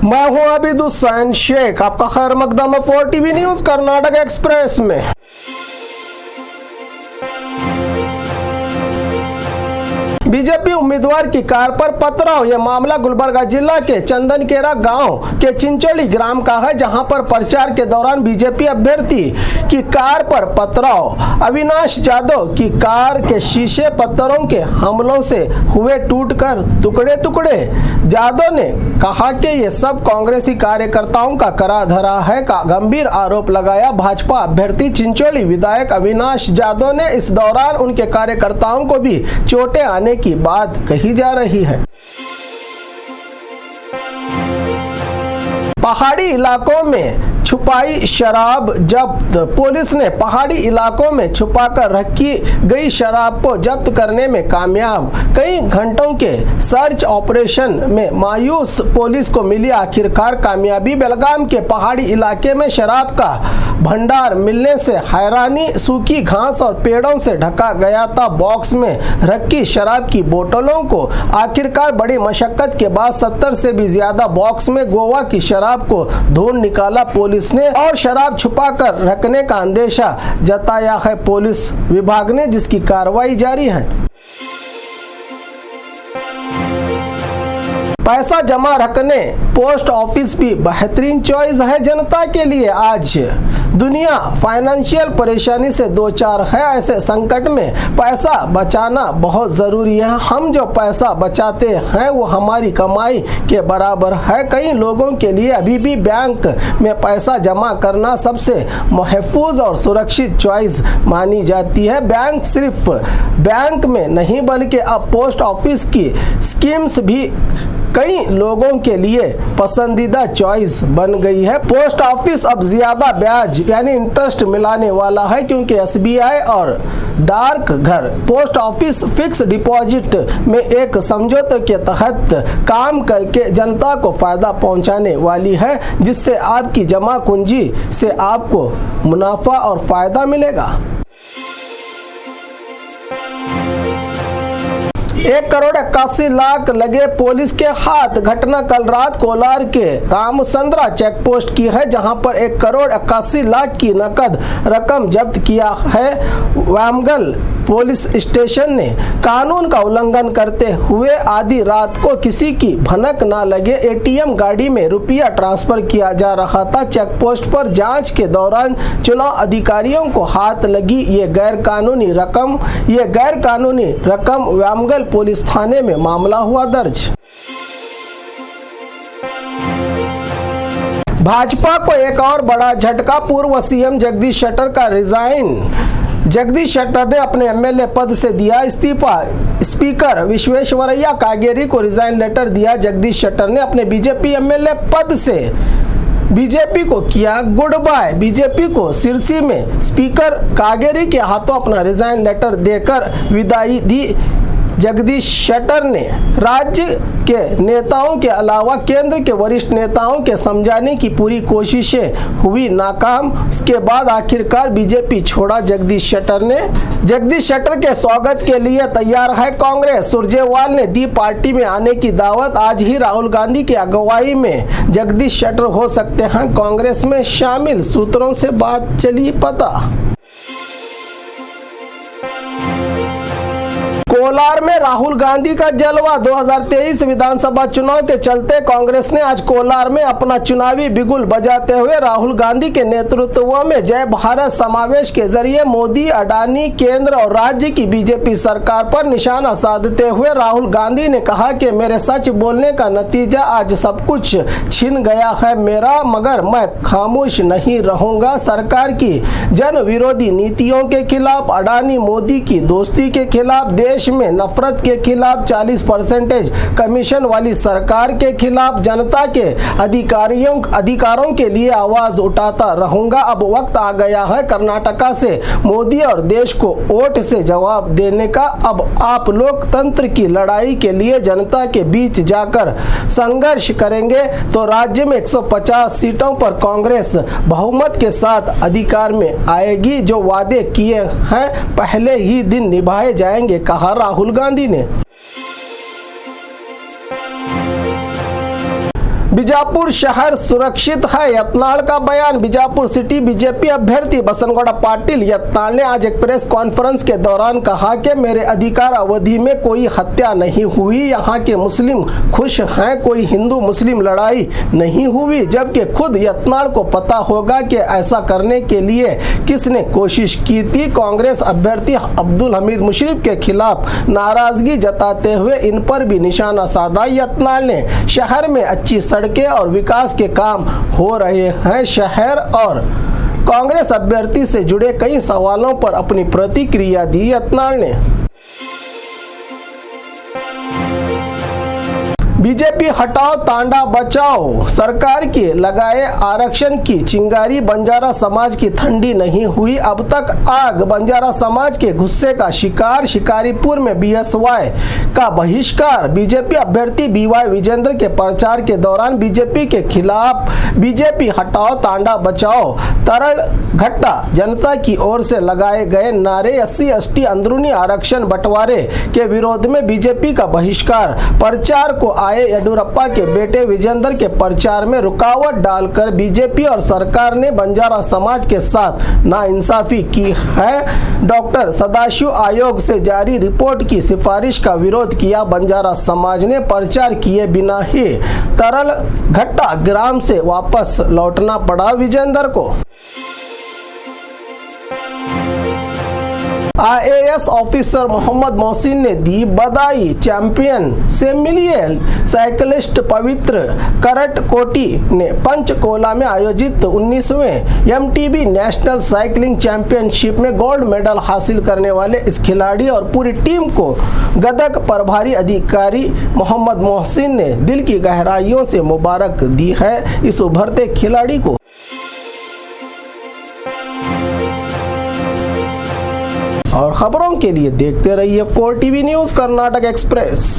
मैं हूं अबिद हुसैन शेख, आपका खैर मकदम 4 टीवी न्यूज कर्नाटक एक्सप्रेस में। बीजेपी उम्मीदवार की कार पर पथराव। यह मामला गुलबर्गा जिला के चंदनकेरा गांव के चिंचोली ग्राम का है, जहां पर प्रचार के दौरान बीजेपी अभ्यर्थी की कार पर पथराव। अविनाश जाधव की कार के शीशे पत्थरों के हमलों से हुए टूटकर टुकड़े टुकड़े। जाधव ने कहा कि ये सब कांग्रेसी कार्यकर्ताओं का करा धरा है का गंभीर आरोप लगाया। भाजपा अभ्यर्थी चिंचोली विधायक अविनाश जाधव ने इस दौरान उनके कार्यकर्ताओं को भी चोटें आने की बात कही जा रही है। पहाड़ी इलाकों में छुपाई शराब जब्त। पुलिस ने पहाड़ी इलाकों में छुपाकर रखी गई शराब को जब्त करने में कामयाब। कई घंटों के सर्च ऑपरेशन में मायूस पुलिस को मिली आखिरकार कामयाबी। बेलगाम के पहाड़ी इलाके में शराब का भंडार मिलने से हैरानी। सूखी घास और पेड़ों से ढका गया था। बॉक्स में रखी शराब की बोतलों को आखिरकार बड़ी मशक्कत के बाद 70 से भी ज्यादा बॉक्स में गोवा की शराब को ढूंढ निकाला पुलिस ने, और शराब छुपाकर रखने का अंदेशा जताया है पुलिस विभाग ने, जिसकी कार्रवाई जारी है। पैसा जमा रखने पोस्ट ऑफिस भी बेहतरीन चॉइस है जनता के लिए। आज दुनिया फाइनेंशियल परेशानी से दो चार है। ऐसे संकट में पैसा बचाना बहुत जरूरी है। हम जो पैसा बचाते हैं वो हमारी कमाई के बराबर है। कई लोगों के लिए अभी भी बैंक में पैसा जमा करना सबसे महफूज और सुरक्षित चॉइस मानी जाती है। बैंक सिर्फ बैंक में नहीं बल्कि अब पोस्ट ऑफिस की स्कीम्स भी कई लोगों के लिए पसंदीदा चॉइस बन गई है। पोस्ट ऑफिस अब ज्यादा ब्याज यानी इंटरेस्ट मिलाने वाला है, क्योंकि एसबीआई और डाक घर पोस्ट ऑफिस फिक्स डिपॉजिट में एक समझौते के तहत काम करके जनता को फायदा पहुंचाने वाली है, जिससे आपकी जमा पूंजी से आपको मुनाफा और फायदा मिलेगा। 1,81,00,000 लगे पुलिस के हाथ। घटना कल रात कोलार के रामचंद्रा चेक पोस्ट की है, जहां पर 1,81,00,000 की नकद रकम जब्त किया है। वामगल पुलिस स्टेशन ने कानून का उल्लंघन करते हुए आधी रात को किसी की भनक न लगे एटीएम गाड़ी में रुपया ट्रांसफर किया जा रहा था। चेक पोस्ट पर जांच के दौरान चुनाव अधिकारियों को हाथ लगी ये गैर कानूनी रकम। वामगल पुलिस थाने में मामला हुआ दर्ज। भाजपा को एक और बड़ा झटका। पूर्व सीएम जगदीश शेट्टर का रिजाइन। जगदीश शेट्टर ने अपने एमएलए पद से दिया इस्तीफा। स्पीकर विश्वेश्वरैया कागेरी को रिजाइन लेटर दिया। जगदीश शेट्टर ने अपने बीजेपी एमएलए पद से बीजेपी को किया गुड बाय। बीजेपी को सिरसी में स्पीकर कागेरी के हाथों अपना रिजाइन लेटर देकर विदाई दी। जगदीश शेट्टर ने राज्य के नेताओं के अलावा केंद्र के वरिष्ठ नेताओं के समझाने की पूरी कोशिशें हुई नाकाम। उसके बाद आखिरकार बीजेपी छोड़ा जगदीश शेट्टर ने। जगदीश शेट्टर के स्वागत के लिए तैयार है कांग्रेस। सुरजेवाल ने दी पार्टी में आने की दावत। आज ही राहुल गांधी की अगुवाई में जगदीश शेट्टर हो सकते हैं कांग्रेस में शामिल, सूत्रों से बात चली पता। कोलार में राहुल गांधी का जलवा। 2023 विधानसभा चुनाव के चलते कांग्रेस ने आज कोलार में अपना चुनावी बिगुल बजाते हुए राहुल गांधी के नेतृत्व में जय भारत समावेश के जरिए मोदी, अडानी, केंद्र और राज्य की बीजेपी सरकार पर निशाना साधते हुए राहुल गांधी ने कहा कि मेरे सच बोलने का नतीजा आज सब कुछ छिन गया है मेरा, मगर मैं खामोश नहीं रहूंगा। सरकार की जन विरोधी नीतियों के खिलाफ, अडानी मोदी की दोस्ती के खिलाफ, देश में नफरत के खिलाफ, 40% कमीशन वाली सरकार के खिलाफ, जनता के अधिकारों के लिए आवाज उठाता रहूंगा। अब वक्त आ गया है कर्नाटका से मोदी और देश को वोट से जवाब देने का। अब आप लोकतंत्र की लड़ाई के लिए जनता के बीच जाकर संघर्ष करेंगे तो राज्य में 150 सीटों पर कांग्रेस बहुमत के साथ अधिकार में आएगी। जो वादे किए हैं पहले ही दिन निभाए जाएंगे, कहा राहुल गांधी ने। बीजापुर शहर सुरक्षित है, यत्नाल का बयान। बीजापुर सिटी बीजेपी अभ्यर्थी बसनगौड़ा पाटिल यत्नाल ने आज एक प्रेस कॉन्फ्रेंस के दौरान कहा कि मेरे अधिकार अवधि में कोई हत्या नहीं हुई, यहाँ के मुस्लिम खुश हैं, कोई हिंदू मुस्लिम लड़ाई नहीं हुई, जबकि खुद यत्नाल को पता होगा कि ऐसा करने के लिए किसने कोशिश की थी। कांग्रेस अभ्यर्थी अब्दुल हमीद मुशर्रफ के खिलाफ नाराजगी जताते हुए इन पर भी निशाना साधा। यत्नाल ने शहर में अच्छी सड़कें और विकास के काम हो रहे हैं। शहर और कांग्रेस अभ्यर्थी से जुड़े कई सवालों पर अपनी प्रतिक्रिया दी यत्नाल ने। बीजेपी हटाओ तांडा बचाओ, सरकार की लगाए आरक्षण की चिंगारी, बंजारा समाज की ठंडी नहीं हुई अब तक आग। बंजारा समाज के गुस्से का शिकार, शिकारीपुर में बीएसवाई का बहिष्कार। बीजेपी अभ्यर्थी बीवाई विजेंद्र के प्रचार के दौरान बीजेपी के खिलाफ बीजेपी हटाओ तांडा बचाओ तरल घट्टा जनता की ओर से लगाए गए नारे। SC ST अंदरूनी आरक्षण बंटवारे के विरोध में बीजेपी का बहिष्कार। प्रचार को आए येडियुरप्पा के बेटे विजेंद्र के प्रचार में रुकावट डालकर बीजेपी और सरकार ने बंजारा समाज के साथ नाइंसाफी की है। डॉक्टर सदाशिव आयोग से जारी रिपोर्ट की सिफारिश का विरोध किया। बंजारा समाज ने प्रचार किए बिना ही तरल घट्टा ग्राम से वापस लौटना पड़ा विजेंद्र को। IAS ऑफिसर मोहम्मद मोहसिन ने दी बधाई, चैंपियन से मिलिए। साइकिलिस्ट पवित्र करटकोटी ने पंचकोला में आयोजित 19वें MTB नेशनल साइकिलिंग चैंपियनशिप में गोल्ड मेडल हासिल करने वाले इस खिलाड़ी और पूरी टीम को गदग प्रभारी अधिकारी मोहम्मद मोहसिन ने दिल की गहराइयों से मुबारक दी है इस उभरते खिलाड़ी को। और खबरों के लिए देखते रहिए 4TV न्यूज़ कर्नाटक एक्सप्रेस।